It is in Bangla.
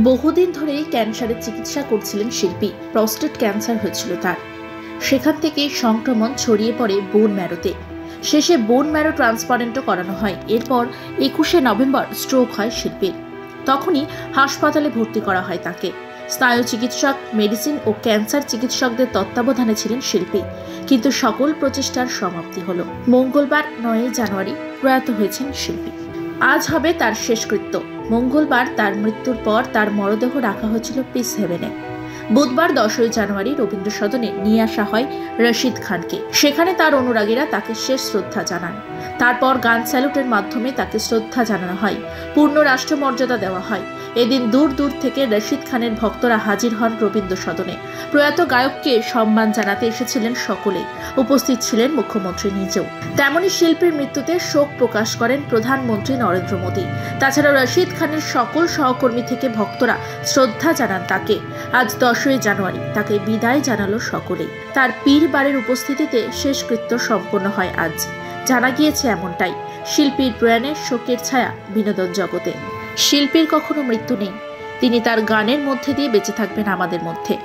বহুদিন ধরেই ক্যান্সারের চিকিৎসা করছিলেন শিল্পী। প্রস্টেট ক্যান্সার হয়েছিল তার। সেখান থেকে সংক্রমণ ছড়িয়ে পড়ে বোন ম্যারোতে। শেষে বোন ম্যারো ট্রান্সপ্লান্টও করানো হয়। এরপর 21শে নভেম্বর স্ট্রোক হয় শিল্পীর। তখনই হাসপাতালে ভর্তি করা হয় তাকে। স্নায়ু চিকিৎসক, মেডিসিন ও ক্যান্সার চিকিৎসকদের তত্ত্বাবধানে ছিলেন শিল্পী, কিন্তু সকল প্রচেষ্টার সমাপ্তি হলো। মঙ্গলবার 9 জানুয়ারি প্রয়াত হয়েছেন শিল্পী। আজ হবে তার শেষকৃত্য। মঙ্গলবার তার মৃত্যুর পর তার মরদেহ রাখা হয়েছিল পিস হেভেনে। বুধবার 10 জানুয়ারি রবীন্দ্র সদনে নিয়ে আসা হয় রশিদ খানকে। সেখানে তার অনুরাগীরা তাকে শেষ শ্রদ্ধা জানান। তারপর গান স্যালুটের মাধ্যমে তাকে শ্রদ্ধা জানানো হয়, পূর্ণ রাষ্ট্রমর্যাদা দেওয়া হয়। এদিন দূর দূর থেকে রশিদ খানের ভক্তরা হাজির হন রবীন্দ্র সদনে। প্রয়াত গায়ককে সম্মান জানাতে এসেছিলেন সকলেই। উপস্থিত ছিলেন মুখ্যমন্ত্রী নিজেও। তেমনি শিল্পীর মৃত্যুতে শোক প্রকাশ করেন প্রধানমন্ত্রী নরেন্দ্র মোদী। তাছাড়া রশিদ খানের সকল সহকর্মী থেকে ভক্তরা শ্রদ্ধা জানান তাকে। আজ 10 জানুয়ারি তাকে বিদায় জানালো সকলেই। তার পীর বাড়ির উপস্থিতিতে শেষকৃত্য সম্পন্ন হয় আজ। জানা গিয়েছে এমনটাই। শিল্পীর প্রয়াণে শোকের ছায়া বিনোদন জগতে। শিল্পীর কখনো মৃত্যু নেই। তিনি তার গানের মধ্যে দিয়ে বেঁচে থাকবেন আমাদের মধ্যে।